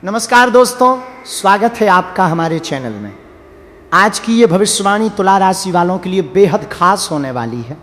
नमस्कार दोस्तों, स्वागत है आपका हमारे चैनल में। आज की ये भविष्यवाणी तुला राशि वालों के लिए बेहद खास होने वाली है,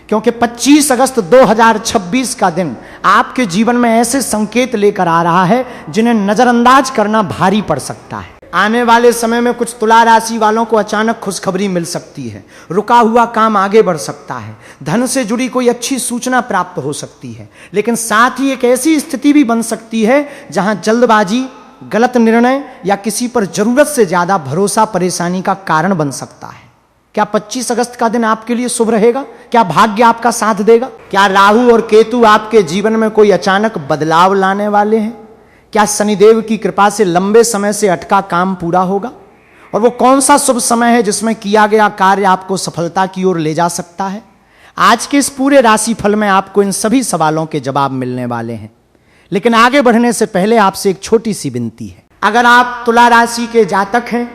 क्योंकि 25 अगस्त 2026 का दिन आपके जीवन में ऐसे संकेत लेकर आ रहा है जिन्हें नजरअंदाज करना भारी पड़ सकता है। आने वाले समय में कुछ तुला राशि वालों को अचानक खुशखबरी मिल सकती है, रुका हुआ काम आगे बढ़ सकता है, धन से जुड़ी कोई अच्छी सूचना प्राप्त हो सकती है। लेकिन साथ ही एक ऐसी स्थिति भी बन सकती है जहां जल्दबाजी, गलत निर्णय या किसी पर जरूरत से ज्यादा भरोसा परेशानी का कारण बन सकता है। क्या 25 अगस्त का दिन आपके लिए शुभ रहेगा? क्या भाग्य आपका साथ देगा? क्या राहु और केतु आपके जीवन में कोई अचानक बदलाव लाने वाले हैं? क्या शनिदेव की कृपा से लंबे समय से अटका काम पूरा होगा? और वो कौन सा शुभ समय है जिसमें किया गया कार्य आपको सफलता की ओर ले जा सकता है? आज के इस पूरे राशिफल में आपको इन सभी सवालों के जवाब मिलने वाले हैं। लेकिन आगे बढ़ने से पहले आपसे एक छोटी सी विनती है। अगर आप तुला राशि के जातक हैं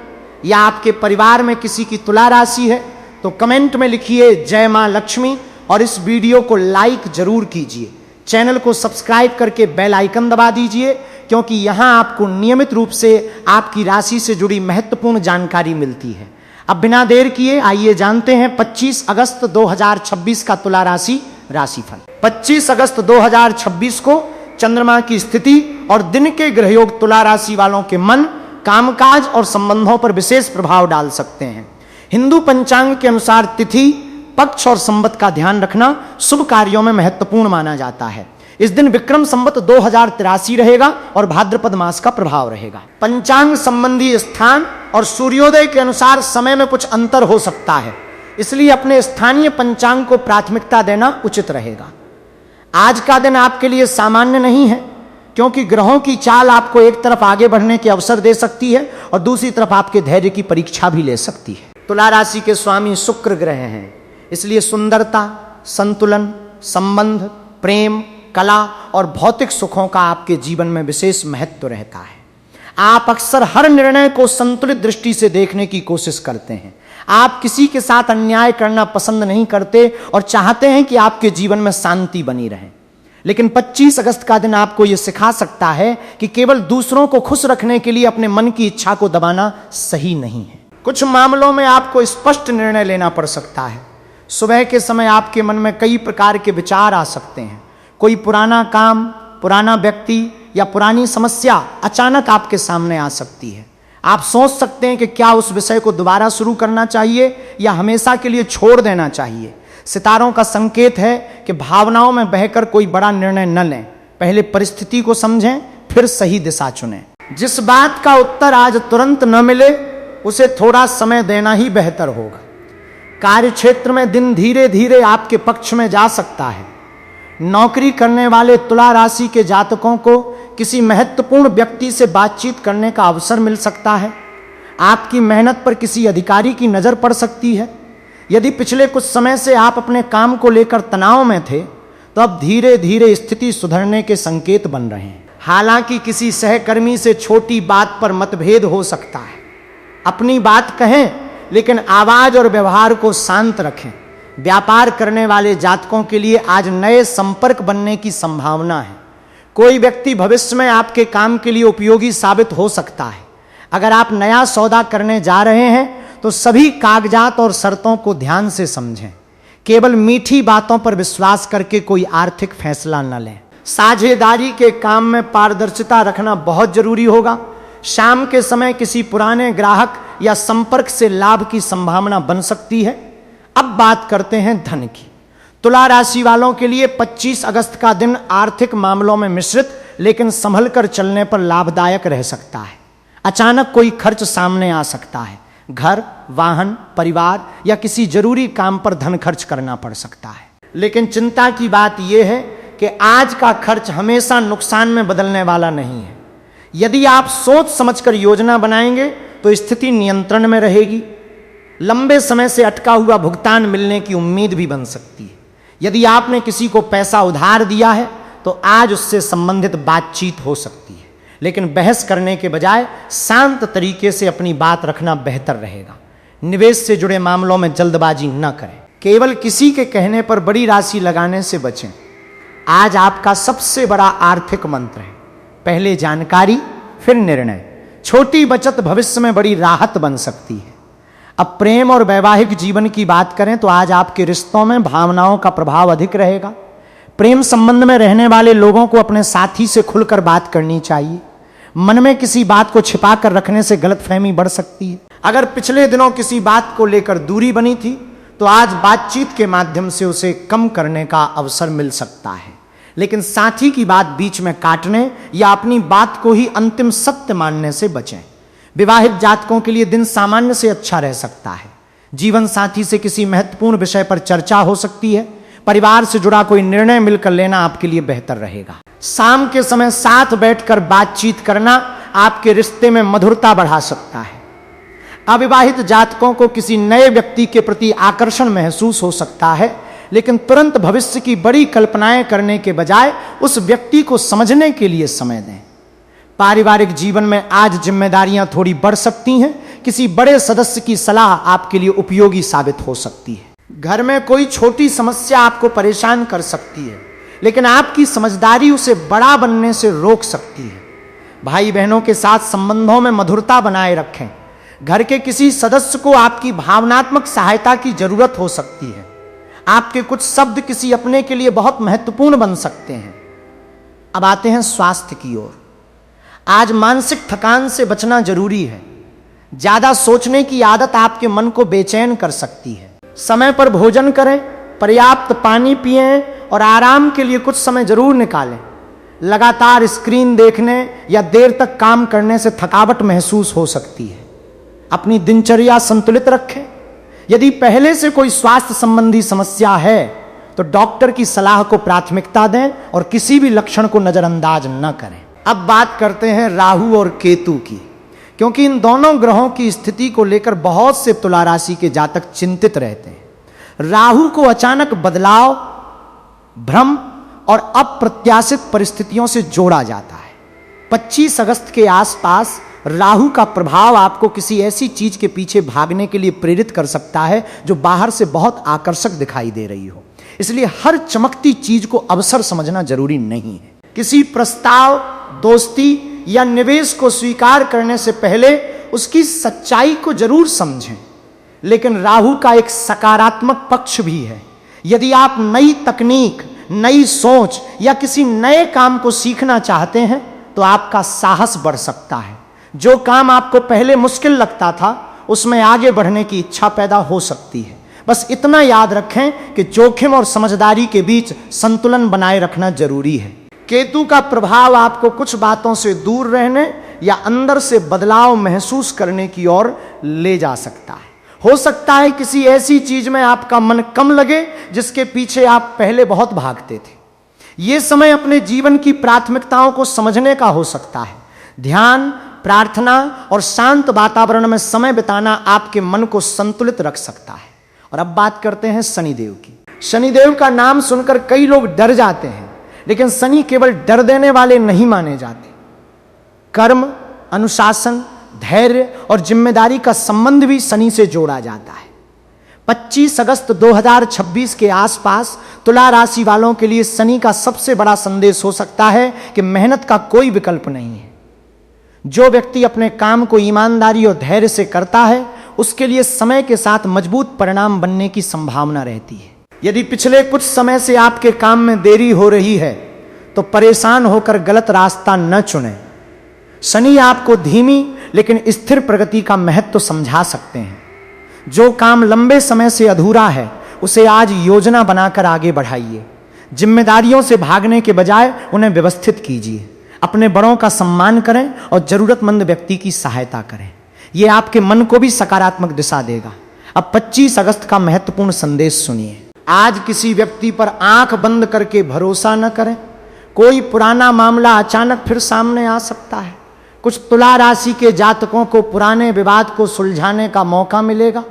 या आपके परिवार में किसी की तुला राशि है तो कमेंट में लिखिए जय मां लक्ष्मी और इस वीडियो को लाइक जरूर कीजिए। चैनल को सब्सक्राइब करके बेल आइकन दबा दीजिए, क्योंकि यहां आपको नियमित रूप से आपकी राशि से जुड़ी महत्वपूर्ण जानकारी मिलती है। अब बिना देर किए आइए जानते हैं 25 अगस्त 2026 का तुला राशि राशिफल। 25 अगस्त 2026 को चंद्रमा की स्थिति और दिन के ग्रहयोग तुला राशि वालों के मन, कामकाज और संबंधों पर विशेष प्रभाव डाल सकते हैं। हिंदू पंचांग के अनुसार तिथि, पक्ष और संवत का ध्यान रखना शुभ कार्यों में महत्वपूर्ण माना जाता है। इस दिन विक्रम संवत 2083 रहेगा और भाद्रपद मास का प्रभाव रहेगा। पंचांग संबंधी स्थान और सूर्योदय के अनुसार समय में कुछ अंतर हो सकता है, इसलिए अपने स्थानीय पंचांग को प्राथमिकता देना उचित रहेगा। आज का दिन आपके लिए सामान्य नहीं है, क्योंकि ग्रहों की चाल आपको एक तरफ आगे बढ़ने के अवसर दे सकती है और दूसरी तरफ आपके धैर्य की परीक्षा भी ले सकती है। तुला राशि के स्वामी शुक्र ग्रह हैं, इसलिए सुंदरता, संतुलन, संबंध, प्रेम, कला और भौतिक सुखों का आपके जीवन में विशेष महत्व रहता है। आप अक्सर हर निर्णय को संतुलित दृष्टि से देखने की कोशिश करते हैं। आप किसी के साथ अन्याय करना पसंद नहीं करते और चाहते हैं कि आपके जीवन में शांति बनी रहे। लेकिन 25 अगस्त का दिन आपको यह सिखा सकता है कि केवल दूसरों को खुश रखने के लिए अपने मन की इच्छा को दबाना सही नहीं है। कुछ मामलों में आपको स्पष्ट निर्णय लेना पड़ सकता है। सुबह के समय आपके मन में कई प्रकार के विचार आ सकते हैं। कोई पुराना काम, पुराना व्यक्ति या पुरानी समस्या अचानक आपके सामने आ सकती है। आप सोच सकते हैं कि क्या उस विषय को दोबारा शुरू करना चाहिए या हमेशा के लिए छोड़ देना चाहिए। सितारों का संकेत है कि भावनाओं में बहकर कोई बड़ा निर्णय न लें, पहले परिस्थिति को समझें, फिर सही दिशा चुनें। जिस बात का उत्तर आज तुरंत न मिले उसे थोड़ा समय देना ही बेहतर होगा। कार्य क्षेत्र में दिन धीरे धीरे आपके पक्ष में जा सकता है। नौकरी करने वाले तुला राशि के जातकों को किसी महत्वपूर्ण व्यक्ति से बातचीत करने का अवसर मिल सकता है। आपकी मेहनत पर किसी अधिकारी की नज़र पड़ सकती है। यदि पिछले कुछ समय से आप अपने काम को लेकर तनाव में थे तो अब धीरे धीरे स्थिति सुधरने के संकेत बन रहे हैं। हालांकि किसी सहकर्मी से छोटी बात पर मतभेद हो सकता है। अपनी बात कहें, लेकिन आवाज और व्यवहार को शांत रखें। व्यापार करने वाले जातकों के लिए आज नए संपर्क बनने की संभावना है। कोई व्यक्ति भविष्य में आपके काम के लिए उपयोगी साबित हो सकता है। अगर आप नया सौदा करने जा रहे हैं तो सभी कागजात और शर्तों को ध्यान से समझें। केवल मीठी बातों पर विश्वास करके कोई आर्थिक फैसला न लें। साझेदारी के काम में पारदर्शिता रखना बहुत जरूरी होगा। शाम के समय किसी पुराने ग्राहक या संपर्क से लाभ की संभावना बन सकती है। अब बात करते हैं धन की। तुला राशि वालों के लिए 25 अगस्त का दिन आर्थिक मामलों में मिश्रित लेकिन संभल कर चलने पर लाभदायक रह सकता है। अचानक कोई खर्च सामने आ सकता है। घर, वाहन, परिवार या किसी जरूरी काम पर धन खर्च करना पड़ सकता है। लेकिन चिंता की बात यह है कि आज का खर्च हमेशा नुकसान में बदलने वाला नहीं है। यदि आप सोच समझकर योजना बनाएंगे तो स्थिति नियंत्रण में रहेगी। लंबे समय से अटका हुआ भुगतान मिलने की उम्मीद भी बन सकती है। यदि आपने किसी को पैसा उधार दिया है तो आज उससे संबंधित बातचीत हो सकती है। लेकिन बहस करने के बजाय शांत तरीके से अपनी बात रखना बेहतर रहेगा। निवेश से जुड़े मामलों में जल्दबाजी न करें। केवल किसी के कहने पर बड़ी राशि लगाने से बचें। आज आपका सबसे बड़ा आर्थिक मंत्र है, पहले जानकारी फिर निर्णय। छोटी बचत भविष्य में बड़ी राहत बन सकती है। अब प्रेम और वैवाहिक जीवन की बात करें तो आज आपके रिश्तों में भावनाओं का प्रभाव अधिक रहेगा। प्रेम संबंध में रहने वाले लोगों को अपने साथी से खुलकर बात करनी चाहिए। मन में किसी बात को छिपा कर रखने से गलतफहमी बढ़ सकती है। अगर पिछले दिनों किसी बात को लेकर दूरी बनी थी तो आज बातचीत के माध्यम से उसे कम करने का अवसर मिल सकता है। लेकिन साथी की बात बीच में काटने या अपनी बात को ही अंतिम सत्य मानने से बचें। विवाहित जातकों के लिए दिन सामान्य से अच्छा रह सकता है। जीवन साथी से किसी महत्वपूर्ण विषय पर चर्चा हो सकती है। परिवार से जुड़ा कोई निर्णय मिलकर लेना आपके लिए बेहतर रहेगा। शाम के समय साथ बैठकर बातचीत करना आपके रिश्ते में मधुरता बढ़ा सकता है। अविवाहित जातकों को किसी नए व्यक्ति के प्रति आकर्षण महसूस हो सकता है, लेकिन तुरंत भविष्य की बड़ी कल्पनाएं करने के बजाय उस व्यक्ति को समझने के लिए समय दें। पारिवारिक जीवन में आज जिम्मेदारियां थोड़ी बढ़ सकती हैं। किसी बड़े सदस्य की सलाह आपके लिए उपयोगी साबित हो सकती है। घर में कोई छोटी समस्या आपको परेशान कर सकती है, लेकिन आपकी समझदारी उसे बड़ा बनने से रोक सकती है। भाई बहनों के साथ संबंधों में मधुरता बनाए रखें। घर के किसी सदस्य को आपकी भावनात्मक सहायता की जरूरत हो सकती है। आपके कुछ शब्द किसी अपने के लिए बहुत महत्वपूर्ण बन सकते हैं। अब आते हैं स्वास्थ्य की ओर। आज मानसिक थकान से बचना जरूरी है। ज्यादा सोचने की आदत आपके मन को बेचैन कर सकती है। समय पर भोजन करें, पर्याप्त पानी पिएं और आराम के लिए कुछ समय जरूर निकालें। लगातार स्क्रीन देखने या देर तक काम करने से थकावट महसूस हो सकती है। अपनी दिनचर्या संतुलित रखें। यदि पहले से कोई स्वास्थ्य संबंधी समस्या है तो डॉक्टर की सलाह को प्राथमिकता दें और किसी भी लक्षण को नजरअंदाज न करें। अब बात करते हैं राहु और केतु की, क्योंकि इन दोनों ग्रहों की स्थिति को लेकर बहुत से तुला राशि के जातक चिंतित रहते हैं। राहु को अचानक बदलाव, भ्रम और अप्रत्याशित परिस्थितियों से जोड़ा जाता है। 25 अगस्त के आसपास राहु का प्रभाव आपको किसी ऐसी चीज के पीछे भागने के लिए प्रेरित कर सकता है जो बाहर से बहुत आकर्षक दिखाई दे रही हो। इसलिए हर चमकती चीज को अवसर समझना जरूरी नहीं है। किसी प्रस्ताव, दोस्ती या निवेश को स्वीकार करने से पहले उसकी सच्चाई को जरूर समझें। लेकिन राहु का एक सकारात्मक पक्ष भी है। यदि आप नई तकनीक, नई सोच या किसी नए काम को सीखना चाहते हैं तो आपका साहस बढ़ सकता है। जो काम आपको पहले मुश्किल लगता था उसमें आगे बढ़ने की इच्छा पैदा हो सकती है। बस इतना याद रखें कि जोखिम और समझदारी के बीच संतुलन बनाए रखना जरूरी है। केतु का प्रभाव आपको कुछ बातों से दूर रहने या अंदर से बदलाव महसूस करने की ओर ले जा सकता है। हो सकता है किसी ऐसी चीज में आपका मन कम लगे जिसके पीछे आप पहले बहुत भागते थे। यह समय अपने जीवन की प्राथमिकताओं को समझने का हो सकता है। ध्यान, प्रार्थना और शांत वातावरण में समय बिताना आपके मन को संतुलित रख सकता है। और अब बात करते हैं शनिदेव की। शनिदेव का नाम सुनकर कई लोग डर जाते हैं, लेकिन शनि केवल डर देने वाले नहीं माने जाते। कर्म, अनुशासन, धैर्य और जिम्मेदारी का संबंध भी शनि से जोड़ा जाता है। 25 अगस्त 2026 के आसपास तुला राशि वालों के लिए शनि का सबसे बड़ा संदेश हो सकता है कि मेहनत का कोई विकल्प नहीं है। जो व्यक्ति अपने काम को ईमानदारी और धैर्य से करता है उसके लिए समय के साथ मजबूत परिणाम बनने की संभावना रहती है। यदि पिछले कुछ समय से आपके काम में देरी हो रही है तो परेशान होकर गलत रास्ता न चुनें। शनि आपको धीमी लेकिन स्थिर प्रगति का महत्व समझा सकते हैं। जो काम लंबे समय से अधूरा है उसे आज योजना बनाकर आगे बढ़ाइए। जिम्मेदारियों से भागने के बजाय उन्हें व्यवस्थित कीजिए। अपने बड़ों का सम्मान करें और जरूरतमंद व्यक्ति की सहायता करें। यह आपके मन को भी सकारात्मक दिशा देगा। अब 25 अगस्त का महत्वपूर्ण संदेश सुनिए। आज किसी व्यक्ति पर आंख बंद करके भरोसा न करें। कोई पुराना मामला अचानक फिर सामने आ सकता है। कुछ तुला राशि के जातकों को पुराने विवाद को सुलझाने का मौका मिलेगा।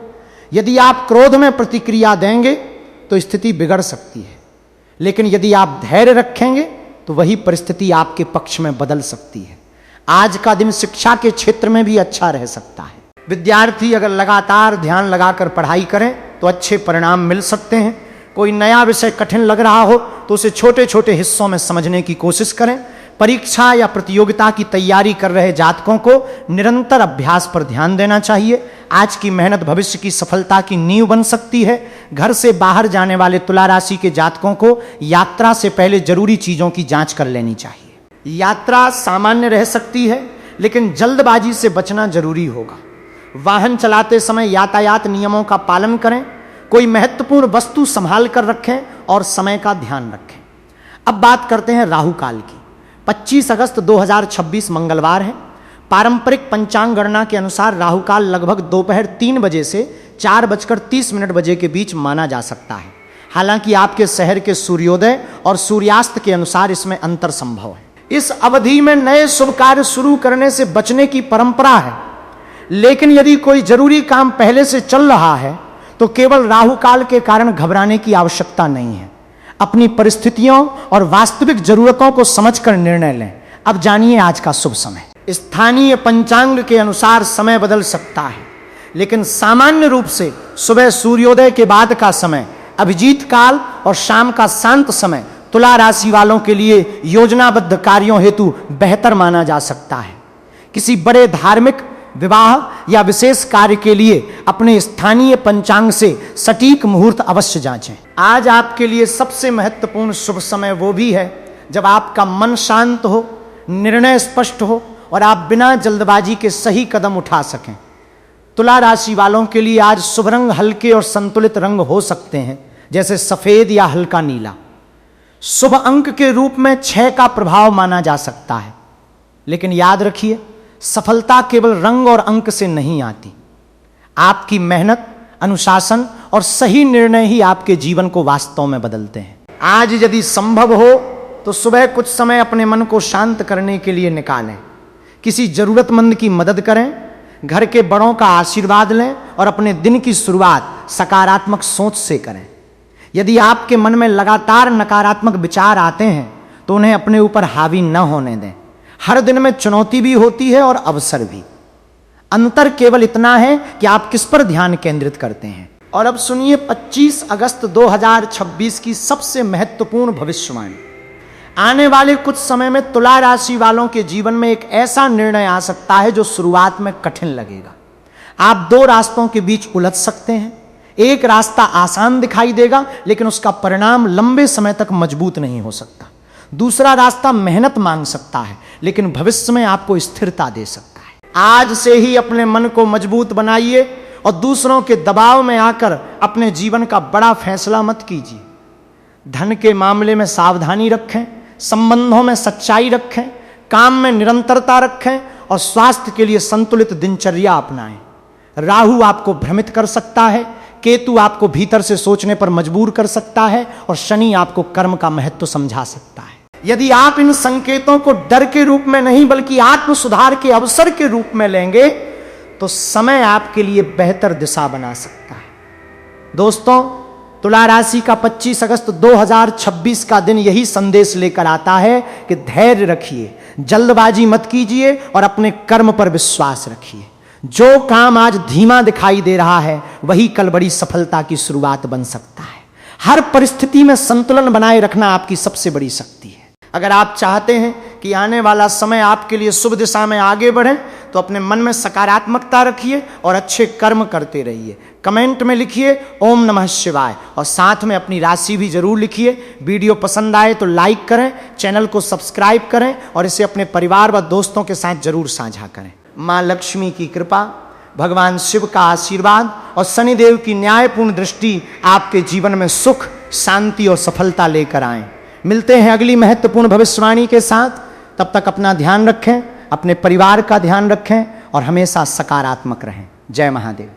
यदि आप क्रोध में प्रतिक्रिया देंगे तो स्थिति बिगड़ सकती है, लेकिन यदि आप धैर्य रखेंगे तो वही परिस्थिति आपके पक्ष में बदल सकती है। आज का दिन शिक्षा के क्षेत्र में भी अच्छा रह सकता है। विद्यार्थी अगर लगातार ध्यान लगाकर पढ़ाई करें तो अच्छे परिणाम मिल सकते हैं। कोई नया विषय कठिन लग रहा हो तो उसे छोटे छोटे हिस्सों में समझने की कोशिश करें। परीक्षा या प्रतियोगिता की तैयारी कर रहे जातकों को निरंतर अभ्यास पर ध्यान देना चाहिए। आज की मेहनत भविष्य की सफलता की नींव बन सकती है। घर से बाहर जाने वाले तुला राशि के जातकों को यात्रा से पहले जरूरी चीजों की जांच कर लेनी चाहिए। यात्रा सामान्य रह सकती है, लेकिन जल्दबाजी से बचना जरूरी होगा। वाहन चलाते समय यातायात नियमों का पालन करें। कोई महत्वपूर्ण वस्तु संभाल कर रखें और समय का ध्यान रखें। अब बात करते हैं राहु काल की। 25 अगस्त 2026 मंगलवार है। पारंपरिक पंचांग गणना के अनुसार राहु काल लगभग दोपहर 3 बजे से 4:30 बजे के बीच माना जा सकता है। हालांकि आपके शहर के सूर्योदय और सूर्यास्त के अनुसार इसमें अंतर संभव है। इस अवधि में नए शुभ कार्य शुरू करने से बचने की परंपरा है, लेकिन यदि कोई जरूरी काम पहले से चल रहा है तो केवल राहु काल के कारण घबराने की आवश्यकता नहीं है। अपनी परिस्थितियों और वास्तविक जरूरतों को समझकर निर्णय लें। अब जानिए आज का शुभ समय। स्थानीय पंचांग के अनुसार समय बदल सकता है, लेकिन सामान्य रूप से सुबह सूर्योदय के बाद का समय, अभिजीत काल और शाम का शांत समय तुला राशि वालों के लिए योजनाबद्ध कार्यों हेतु बेहतर माना जा सकता है। किसी बड़े धार्मिक, विवाह या विशेष कार्य के लिए अपने स्थानीय पंचांग से सटीक मुहूर्त अवश्य जांचें। आज आपके लिए सबसे महत्वपूर्ण शुभ समय वो भी है जब आपका मन शांत हो, निर्णय स्पष्ट हो और आप बिना जल्दबाजी के सही कदम उठा सकें। तुला राशि वालों के लिए आज शुभ रंग हल्के और संतुलित रंग हो सकते हैं, जैसे सफेद या हल्का नीला। शुभ अंक के रूप में 6 का प्रभाव माना जा सकता है, लेकिन याद रखिए सफलता केवल रंग और अंक से नहीं आती। आपकी मेहनत, अनुशासन और सही निर्णय ही आपके जीवन को वास्तव में बदलते हैं। आज यदि संभव हो तो सुबह कुछ समय अपने मन को शांत करने के लिए निकालें। किसी जरूरतमंद की मदद करें, घर के बड़ों का आशीर्वाद लें और अपने दिन की शुरुआत सकारात्मक सोच से करें। यदि आपके मन में लगातार नकारात्मक विचार आते हैं तो उन्हें अपने ऊपर हावी न होने दें। हर दिन में चुनौती भी होती है और अवसर भी। अंतर केवल इतना है कि आप किस पर ध्यान केंद्रित करते हैं। और अब सुनिए 25 अगस्त 2026 की सबसे महत्वपूर्ण भविष्यवाणी। आने वाले कुछ समय में तुला राशि वालों के जीवन में एक ऐसा निर्णय आ सकता है जो शुरुआत में कठिन लगेगा। आप 2 रास्तों के बीच उलझ सकते हैं। एक रास्ता आसान दिखाई देगा, लेकिन उसका परिणाम लंबे समय तक मजबूत नहीं हो सकता। दूसरा रास्ता मेहनत मांग सकता है, लेकिन भविष्य में आपको स्थिरता दे सकता है। आज से ही अपने मन को मजबूत बनाइए और दूसरों के दबाव में आकर अपने जीवन का बड़ा फैसला मत कीजिए। धन के मामले में सावधानी रखें, संबंधों में सच्चाई रखें, काम में निरंतरता रखें और स्वास्थ्य के लिए संतुलित दिनचर्या अपनाएं। राहु आपको भ्रमित कर सकता है, केतु आपको भीतर से सोचने पर मजबूर कर सकता है और शनि आपको कर्म का महत्व समझा सकता है। यदि आप इन संकेतों को डर के रूप में नहीं बल्कि आत्म सुधार के अवसर के रूप में लेंगे तो समय आपके लिए बेहतर दिशा बना सकता है। दोस्तों, तुला राशि का 25 अगस्त 2026 का दिन यही संदेश लेकर आता है कि धैर्य रखिए, जल्दबाजी मत कीजिए और अपने कर्म पर विश्वास रखिए। जो काम आज धीमा दिखाई दे रहा है वही कल बड़ी सफलता की शुरुआत बन सकता है। हर परिस्थिति में संतुलन बनाए रखना आपकी सबसे बड़ी शक्ति है। अगर आप चाहते हैं कि आने वाला समय आपके लिए शुभ दिशा में आगे बढ़े तो अपने मन में सकारात्मकता रखिए और अच्छे कर्म करते रहिए। कमेंट में लिखिए ओम नमः शिवाय और साथ में अपनी राशि भी जरूर लिखिए। वीडियो पसंद आए तो लाइक करें, चैनल को सब्सक्राइब करें और इसे अपने परिवार व दोस्तों के साथ जरूर साझा करें। माँ लक्ष्मी की कृपा, भगवान शिव का आशीर्वाद और शनिदेव की न्यायपूर्ण दृष्टि आपके जीवन में सुख, शांति और सफलता लेकर आए। मिलते हैं अगली महत्वपूर्ण भविष्यवाणी के साथ। तब तक अपना ध्यान रखें, अपने परिवार का ध्यान रखें और हमेशा सकारात्मक रहें। जय महादेव।